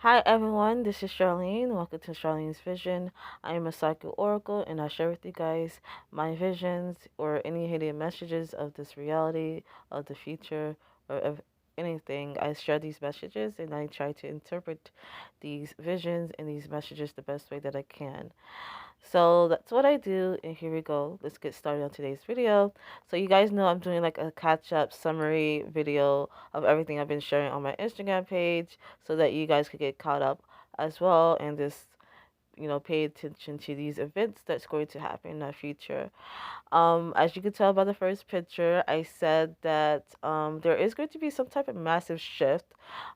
Hi everyone, this is Charlene. Welcome to Charlene's Vision. I am a psychic oracle and I share with you guys my visions or any hidden messages of this reality, of the future, or of anything. I share these messages and I try to interpret these visions and these messages the best way that I can. So that's what I do, and here we go. Let's get started on today's video. So you guys know I'm doing like a catch-up summary video of everything I've been sharing on my Instagram page so that you guys could get caught up as well and just, pay attention to these events that's going to happen in the future. As you can tell by the first picture, I said that there is going to be some type of massive shift.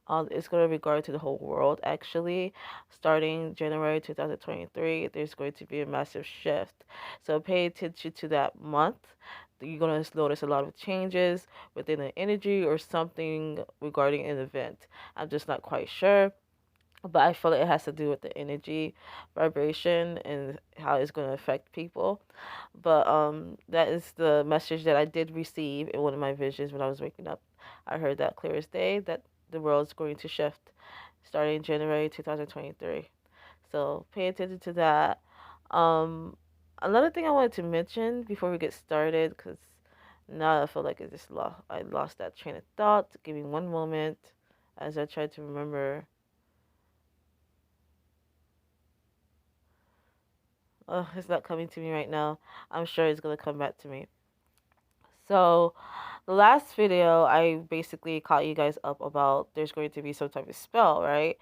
It's going to regard to the whole world, actually. Starting January 2023, there's going to be a massive shift. So pay attention to that month. You're going to notice a lot of changes within the energy or something regarding an event. I'm just not quite sure, but I feel like it has to do with the energy vibration and how it's going to affect people. But that is the message that I did receive in one of my visions when I was waking up. I heard that clear as day that the world's going to shift starting January 2023. So pay attention to that. Um, Another thing I wanted to mention before we get started, because now I feel like I lost that train of thought. Give me one moment as I try to remember. Oh, it's not coming to me right now. I'm sure it's gonna come back to me. So, the last video, I basically caught you guys up about there's going to be some type of spell, right?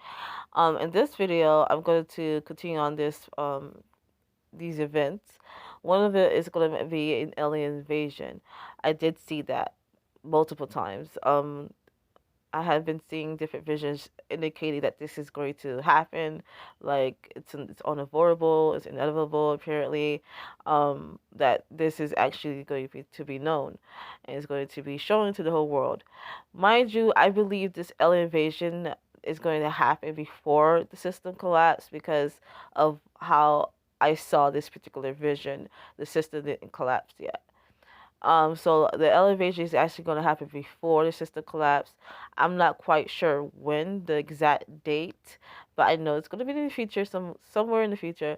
In this video, I'm going to continue on these events. One of it is going to be an alien invasion. I did see that multiple times. I have been seeing different visions indicating that this is going to happen. Like it's unavoidable, it's inevitable. Apparently, that this is actually going to be known, and it's going to be shown to the whole world. Mind you, I believe this alien invasion is going to happen before the system collapse because of how I saw this particular vision. The system didn't collapse yet. So the elevation is actually going to happen before the system collapse. I'm not quite sure when the exact date, but I know it's going to be in the future, somewhere in the future.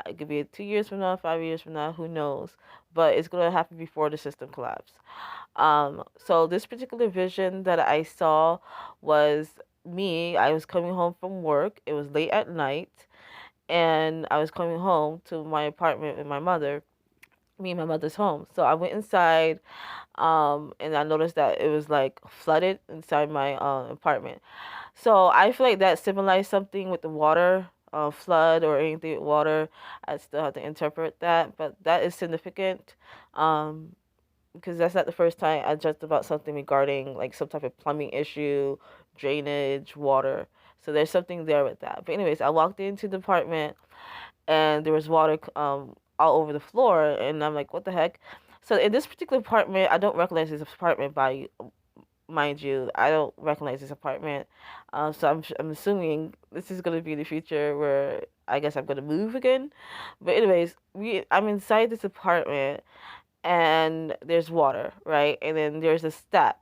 It could be 2 years from now, 5 years from now, who knows? But it's going to happen before the system collapse. So this particular vision that I saw was me. I was coming home from work. It was late at night, and I was coming home to my apartment with my mother. Me and my mother's home. So I went inside, and I noticed that it was like flooded inside my apartment. So I feel like that symbolized something with the water, flood or anything with water. I still have to interpret that, but that is significant, um, because that's not the first time I judged about something regarding like some type of plumbing issue, drainage, water. So there's something there with that. But anyways, I walked into the apartment and there was water all over the floor, and I'm like, what the heck? So in this particular apartment, I don't recognize this apartment by mind you, I don't recognize this apartment. So I'm assuming this is gonna be the future where I guess I'm gonna move again. But anyways, I'm inside this apartment and there's water, right? And then there's a step.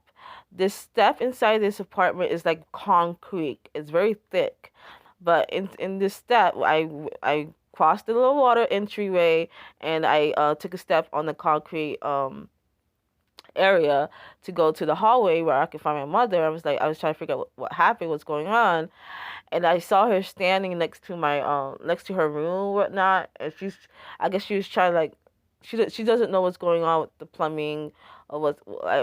This step inside this apartment is like concrete. It's very thick. But in this step, I crossed the little water entryway and I took a step on the concrete area to go to the hallway where I could find my mother. I was trying to figure out what happened, what's going on, and I saw her standing next to her room, whatnot. And I guess she was trying to like, she doesn't know what's going on with the plumbing or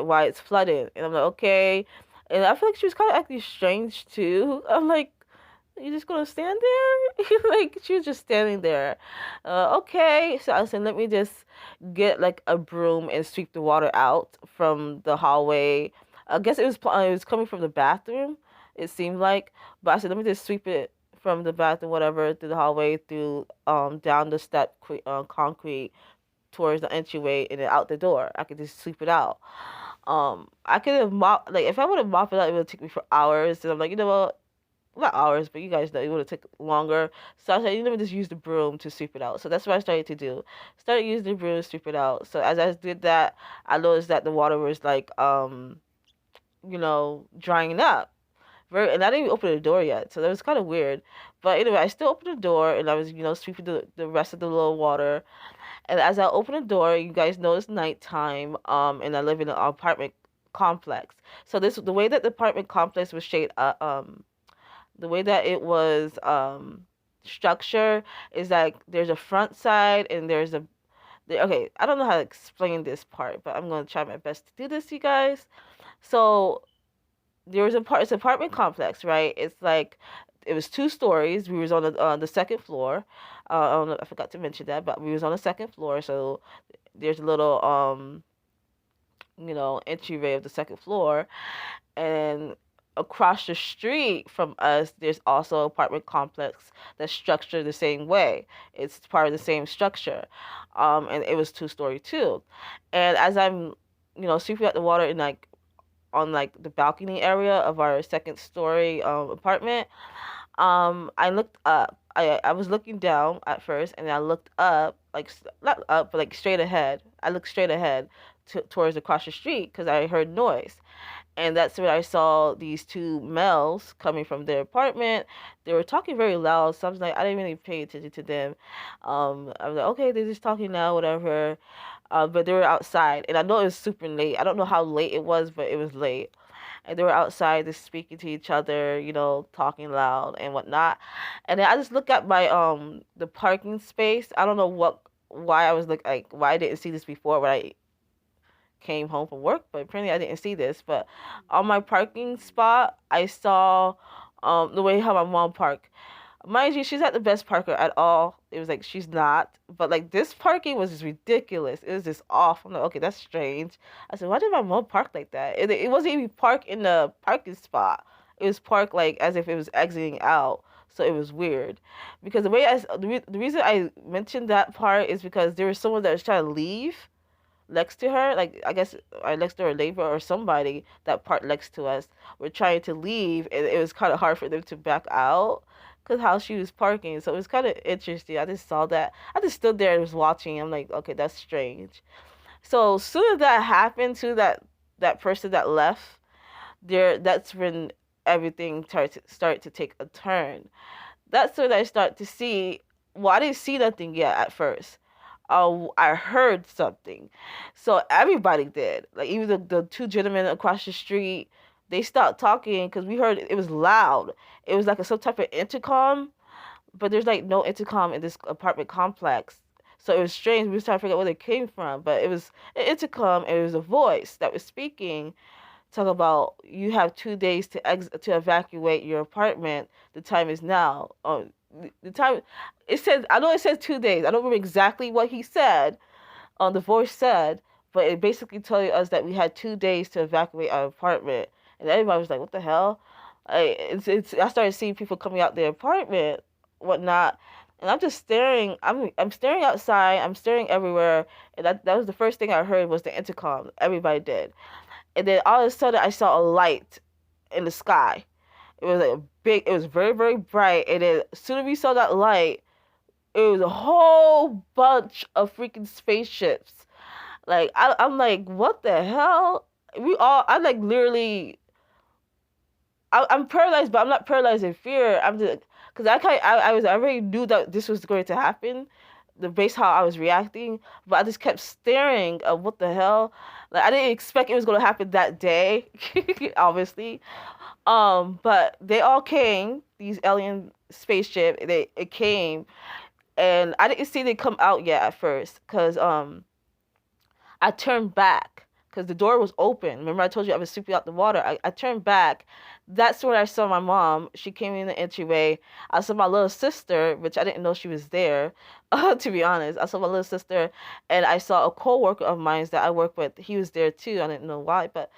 why it's flooded. And I'm like, okay. And I feel like she was kind of acting strange too. I'm like, you just gonna stand there? Like she was just standing there. Okay. So I said, let me just get like a broom and sweep the water out from the hallway. I guess it was coming from the bathroom. It seemed like, but I said, let me just sweep it from the bathroom, whatever, through the hallway, through down the concrete towards the entryway, and then out the door. I could just sweep it out. I could have mopped, like if I would have mopped it out, it would take me for hours. And I'm like, you know what? Not hours, but you guys know it would have taken longer. So I said, you know, just use the broom to sweep it out. So that's what I started to do. Started using the broom to sweep it out. So as I did that, I noticed that the water was like, drying up and I didn't even open the door yet, so that was kind of weird. But anyway, I still opened the door, and I was, sweeping the rest of the little water. And as I opened the door, you guys know it's nighttime, and I live in an apartment complex. So the way that the apartment complex was shaped, the way that it was structure is like there's a front side and there's a okay, I don't know how to explain this part, but I'm gonna try my best to do this, you guys. So there was it's an apartment complex, right? It's like it was 2 stories. We was on the second floor. I don't know, I forgot to mention that, but we was on the second floor. So there's a little entryway of the second floor, and across the street from us, there's also an apartment complex that's structured the same way. It's part of the same structure, and it was 2 story too. And as I'm, sweeping out the water in like on like the balcony area of our second story apartment, I looked up. I was looking down at first, and I looked up, like not up, but like straight ahead. I looked straight ahead towards across the street because I heard noise, and that's when I saw these 2 males coming from their apartment. They were talking very loud, so I was like, I didn't really pay attention to them. I was like, okay, they're just talking now, whatever. But they were outside, and I know it was super late. I don't know how late it was, but it was late. And they were outside just speaking to each other, talking loud and whatnot. And then I just look at my the parking space. I don't know why I was like why I didn't see this before when I came home from work, but apparently I didn't see this. But on my parking spot, I saw the way how my mom parked. Mind you, she's not the best parker at all. It was like she's not, but like this parking was just ridiculous. It was just off. I'm like, okay, that's strange. I said, why did my mom park like that? It wasn't even parked in the parking spot. It was parked like as if it was exiting out. So it was weird, because the reason I mentioned that part is because there was someone that was trying to leave next to her, like I guess our next door neighbor or somebody that parked next to us were trying to leave, and it was kind of hard for them to back out because how she was parking. So it was kind of interesting. I just saw that. I just stood there and was watching. I'm like, okay, that's strange. So as soon as that happened to that person that left there, that's when everything started to take a turn. That's when I start to see. Well, I didn't see nothing yet at first. I heard something. So everybody did. Like even the 2 gentlemen across the street, they stopped talking because we heard it was loud. It was like some type of intercom, but there's like no intercom in this apartment complex. So it was strange. We was trying to figure out where they came from, but it was an intercom and it was a voice that was speaking, talk about you have 2 days to evacuate your apartment. The time is now. The time it says, I know it says 2 days. I don't remember exactly what he said. The voice said, but it basically told us that we had 2 days to evacuate our apartment, and everybody was like, "What the hell?" I started seeing people coming out their apartment, whatnot, and I'm just staring. I'm staring outside. I'm staring everywhere, and that was the first thing I heard was the intercom. Everybody did. And then all of a sudden I saw a light in the sky. It was like it was very, very bright. And then as soon as we saw that light, it was a whole bunch of freaking spaceships. Like I'm like, what the hell? I'm like literally, I'm paralyzed, but I'm not paralyzed in fear. I'm just, because I already knew that this was going to happen, the base how I was reacting, but I just kept staring of what the hell. Like I didn't expect it was gonna happen that day, obviously. But they all came. These alien spaceship, it came, and I didn't see they come out yet at first, cause I turned back because the door was open. Remember I told you I was sweeping out the water. I turned back. That's where I saw my mom. She came in the entryway. I saw my little sister, which I didn't know she was there, to be honest. I saw my little sister, and I saw a co-worker of mine that I work with. He was there too. I didn't know why, but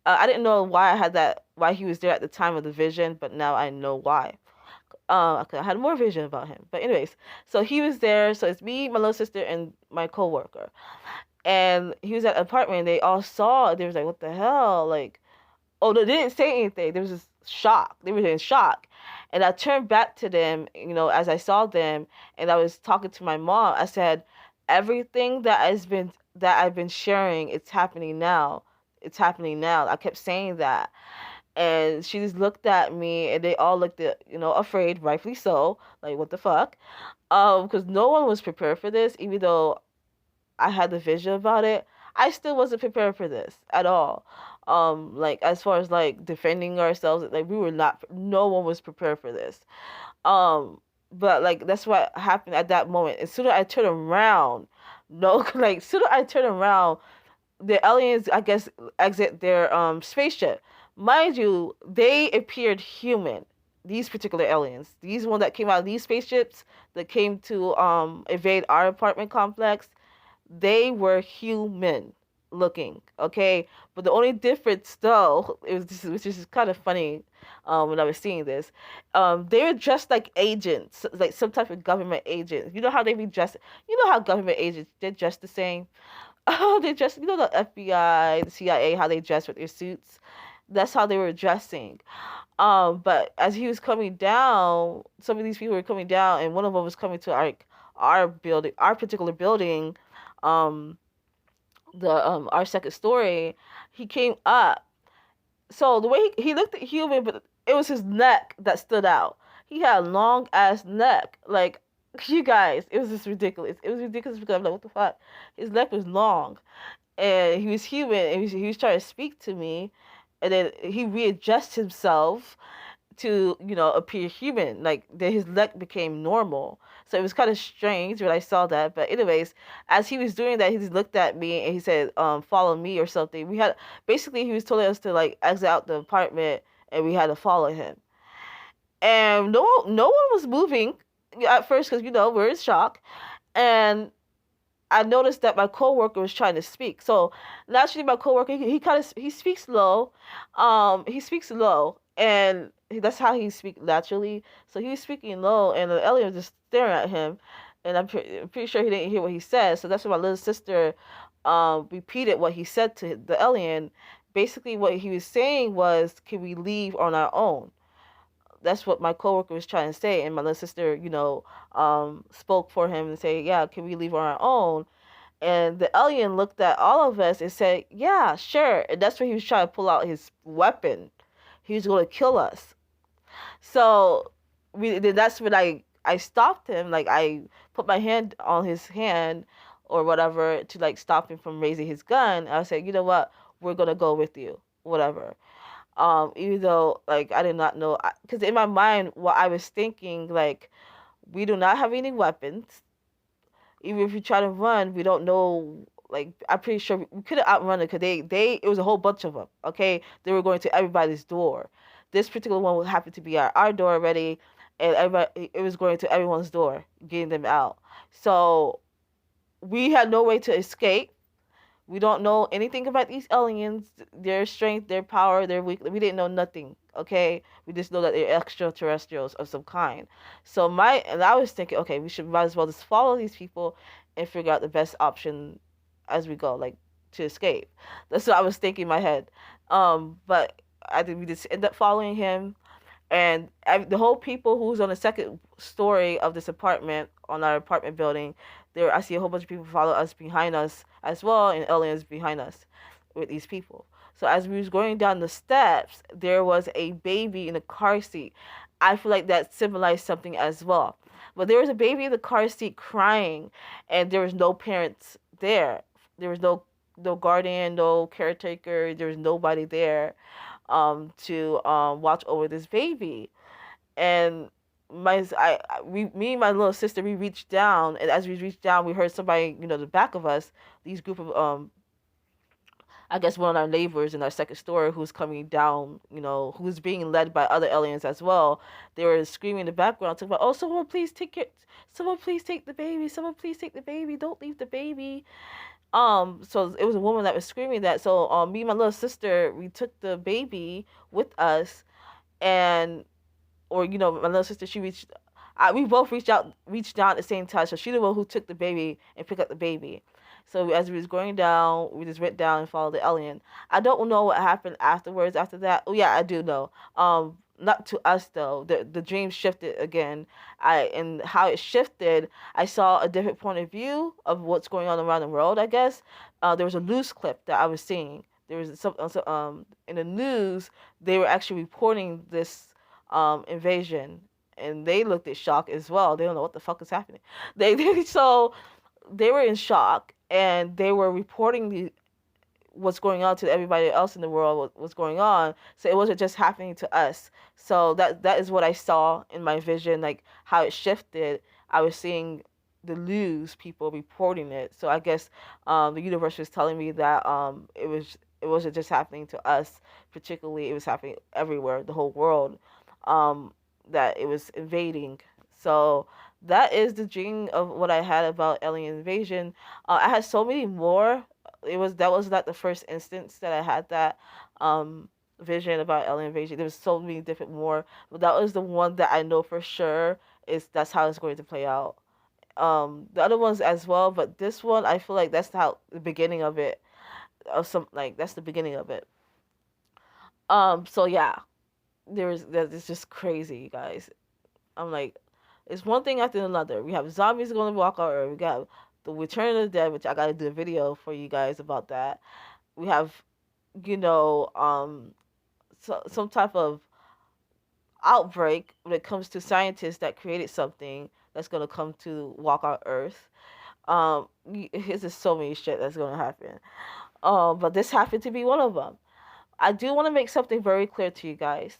I didn't know why he was there at the time of the vision, but now I know why. I had more vision about him. But anyways, so he was there. So it's me, my little sister, and my co-worker. And he was at an apartment, and they all saw it. They was like, what the hell? Like, oh, they didn't say anything. There was this shock. They were in shock. And I turned back to them, as I saw them, and I was talking to my mom. I said, everything that I've been sharing, it's happening now. It's happening now. I kept saying that. And she just looked at me, and they all looked at, afraid, rightfully so, like what the fuck, because no one was prepared for this. Even though I had the vision about it, I still wasn't prepared for this at all. Like as far as like defending ourselves, like we were not. No one was prepared for this. Um, but like that's what happened at that moment. As soon as I turned around, no, like as soon as I turned around, the aliens, I guess, exit their spaceship. Mind you, they appeared human. These particular aliens, these one that came out of these spaceships that came to invade our apartment complex, they were human looking, okay? But the only difference, though, it was just, which is kind of funny, when I was seeing this, they were dressed like agents, like some type of government agent. You know how they be dressed? You know how government agents, they're dressed the same. Oh, they dress, the FBI, the CIA, how they dress with their suits. That's how they were dressing. But as he was coming down, some of these people were coming down, and one of them was coming to our building, our particular building, um, the our second story. He came up. So the way he looked at human, but it was his neck that stood out. He had a long ass neck, like you guys. It was just ridiculous. It was ridiculous because I'm like, what the fuck? His neck was long, and he was human, and he was trying to speak to me, and then he readjusts himself to appear human, like then his neck became normal. So it was kind of strange when I saw that. But anyways, as he was doing that, he just looked at me and he said, follow me or something. We had basically, he was telling us to like exit out the apartment, and we had to follow him. And no one was moving at first, because we're in shock. And I noticed that my coworker was trying to speak. So naturally, my coworker, he speaks low. He speaks low, and that's how he speaks naturally. So he was speaking low, and the alien was just staring at him, and I'm pretty sure he didn't hear what he said. So that's when my little sister repeated what he said to the alien. Basically, what he was saying was, "Can we leave on our own?" That's what my coworker was trying to say, and my little sister, spoke for him and say, "Yeah, can we leave on our own?" And the alien looked at all of us and said, "Yeah, sure." And that's when he was trying to pull out his weapon. He was going to kill us. So that's when I stopped him. Like I put my hand on his hand or whatever to like stop him from raising his gun. I said, "You know what? We're gonna go with you, whatever." Even though like I did not know, because in my mind, what I was thinking, like, we do not have any weapons. Even if we try to run, we don't know. Like I'm pretty sure we could have outrun it, because they it was a whole bunch of them. Okay, they were going to everybody's door. This particular one would happen to be our door already, and everybody, it was going to everyone's door, getting them out. So we had no way to escape. We don't know anything about these aliens, their strength, their power, their weakness. We didn't know nothing. Okay, we just know that they're extraterrestrials of some kind. So I was thinking, okay, we should might as well just follow these people and figure out the best option as we go, like to escape. That's what I was thinking in my head. But I think we just end up following him, and the whole people who's on the second story of this apartment, on our apartment building, there I see a whole bunch of people follow us behind us as well, and aliens behind us with these people. So as we was going down the steps, there was a baby in a car seat. I feel like that symbolized something as well. But there was a baby in the car seat crying, and there was no parents there. There was no guardian, no caretaker. There was nobody there to watch over this baby. And me and my little sister, we reached down, and as we reached down, we heard somebody, the back of us, these group of I guess one of our neighbors in our second story, who's coming down, who's being led by other aliens as well. They were screaming in the background, talking about, "Oh, someone please take the baby, someone please take the baby, don't leave the baby." So it was a woman that was screaming that. So me and my little sister, we took the baby with us, and or my little sister, she reached. We both reached down at the same time. So she the one who took the baby and picked up the baby. So as we was going down, we just went down and followed the alien. I don't know what happened afterwards. After that, oh yeah, I do know. Not to us though. The dream shifted again. And how it shifted, I saw a different point of view of what's going on around the world. I guess there was a news clip that I was seeing there was some in the news they were actually reporting this invasion, and they looked at shock as well. They don't know what the fuck is happening. So they were in shock, and they were reporting what's going on to everybody else in the world, what's going on. So it wasn't just happening to us. So that is what I saw in my vision, like how it shifted. I was seeing the news people reporting it. So I guess the universe was telling me that it wasn't just happening to us particularly, it was happening everywhere, the whole world, that it was invading. So that is the dream of what I had about alien invasion. I had so many more. That was not the first instance that I had that um vision about alien invasion. There was so many different more, but that was the one that I know for sure is that's how it's going to play out. The other ones as well, but this one I feel like that's how the beginning of it, of some, like that's the beginning of it. So yeah, that is just crazy, you guys. I'm like, it's one thing after another. We have zombies going to walk our earth. We got the Return of the Dead, which I got to do a video for you guys about that. We have, you know, some type of outbreak when it comes to scientists that created something that's going to come to walk our earth. There's just so many shit that's going to happen. But this happened to be one of them. I do want to make something very clear to you guys.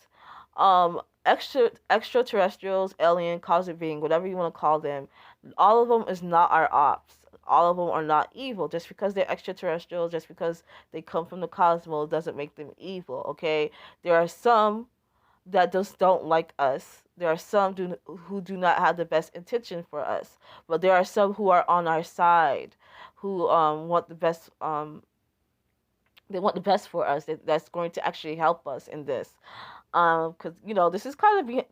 Extraterrestrials, alien, cosmic being, whatever you want to call them, all of them is not our ops. All of them are not evil. Just because they're extraterrestrials, just because they come from the cosmos, doesn't make them evil. Okay, there are some that just don't like us. There are some who do not have the best intention for us, but there are some who are on our side, who want the best. They want the best for us. That's going to actually help us in this. Because this is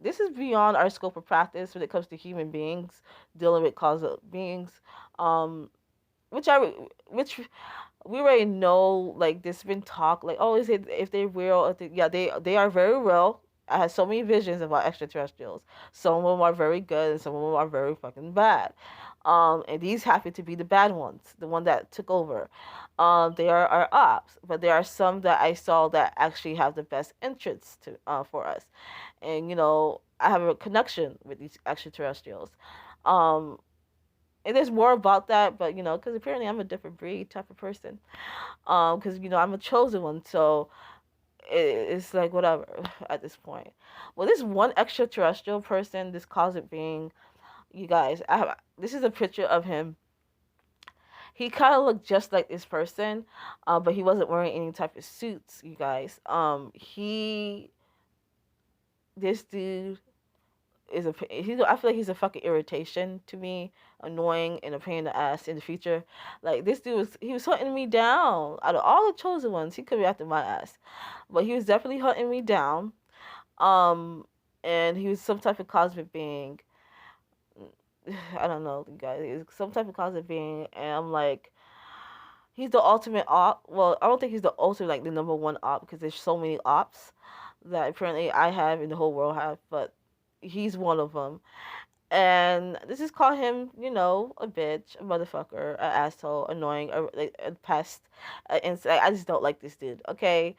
this is beyond our scope of practice when it comes to human beings dealing with causal beings. Um, which I which we already know, like there's been talk like, oh, is it if they're real? If yeah, they are very real. I had so many visions about extraterrestrials. Some of them are very good, and some of them are very fucking bad. And these happen to be the bad ones, the one that took over. They are our ops, but there are some that I saw that actually have the best interests to for us, and I have a connection with these extraterrestrials. Um, and there's more about that, but because apparently I'm a different breed type of person. Because I'm a chosen one, so it's like whatever at this point. Well, this one extraterrestrial person, this cosmic being, you guys, this is a picture of him. He kind of looked just like this person, but he wasn't wearing any type of suits, you guys. This dude I feel like he's a fucking irritation to me, annoying and a pain in the ass in the future. Like this dude he was hunting me down. Out of all the chosen ones, he could be after my ass, but he was definitely hunting me down. Um, and he was some type of cosmic being. I don't know, guys. He was some type of cosmic being, and I'm like, he's the ultimate op. Well, I don't think he's the ultimate, like the number one op, because there's so many ops that apparently I have and the whole world have, but he's one of them. And this is call him, a bitch, a motherfucker, an asshole, annoying, a pest. And I just don't like this dude. Okay,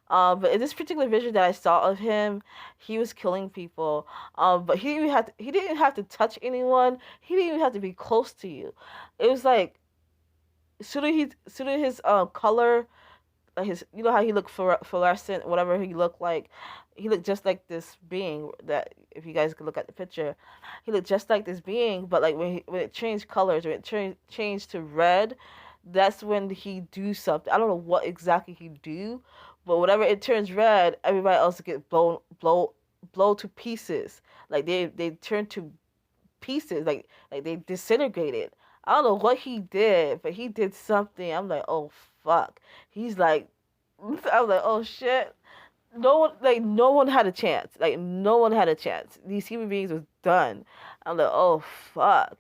but in this particular vision that I saw of him, he was killing people. But he didn't have to touch anyone. He didn't even have to be close to you. It was like soon as his color, his, how he looked fluorescent, whatever he looked like, he looked just like this being that, if you guys could look at the picture, he looked just like this being, but like when it changed colors, when it changed to red, that's when he do something. I don't know what exactly he do, but whatever it turns red, everybody else get blow to pieces. Like they turn to pieces, like they disintegrated. I don't know what he did, but he did something. I'm like, oh fuck. He's like, I was like, oh shit. No one had a chance. Like no one had a chance. These human beings was done. I'm like, oh fuck.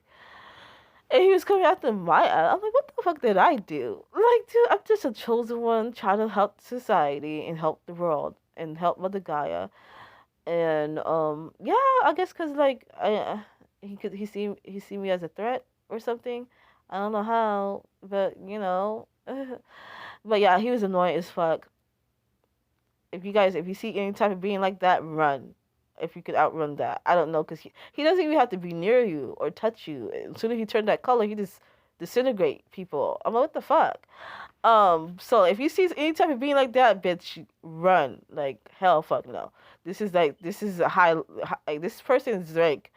And he was coming after my ass. I'm like, what the fuck did I do? Like, dude, I'm just a chosen one trying to help society and help the world and help Mother Gaia. And yeah, I guess because like he see me as a threat or something. I don't know how, but But yeah, he was annoying as fuck. If you see any type of being like that, run. If you could outrun that, I don't know, cause he doesn't even have to be near you or touch you. As soon as he turned that color, he just disintegrate people. I'm like, what the fuck? So if you see any type of being like that, bitch, run. Like hell, fuck no. This is a like this person is like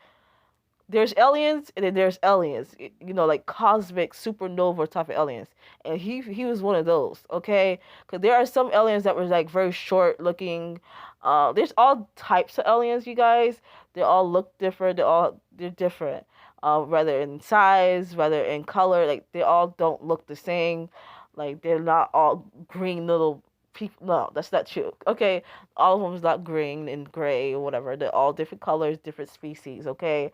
there's aliens and then there's aliens, you know, like cosmic supernova type of aliens, and he was one of those. Okay, because there are some aliens that were like very short looking. There's all types of aliens, you guys. They all look different. They're different, whether in size, whether in color. Like they all don't look the same. Like they're not all green little people. No, that's not true. Okay, all of them is not green and gray or whatever. They're all different colors, different species. Okay,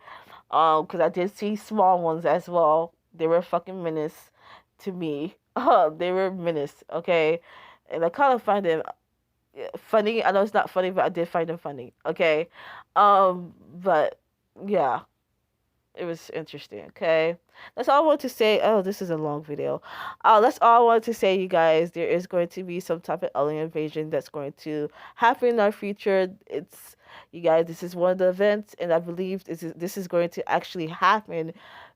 because I did see small ones as well. They were a fucking menace to me. They were a menace, okay? And I kind of find them funny. I know it's not funny, but I did find them funny, okay? But yeah, it was interesting, okay? That's all I want to say. Oh, this is a long video. That's all I wanted to say, you guys. There is going to be some type of alien invasion that's going to happen in our future. It's you guys, this is one of the events, and I believe this is going to actually happen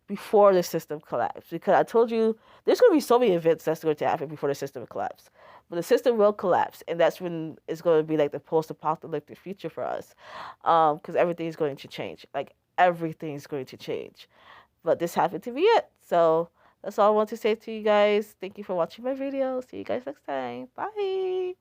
before the system collapses. Because I told you there's going to be so many events that's going to happen before the system collapses. But the system will collapse, and that's when it's going to be like the post-apocalyptic future for us, because everything is going to change. Like everything's going to change. But this happened to be it. So that's all I want to say to you guys. Thank you for watching my video. See you guys next time. Bye.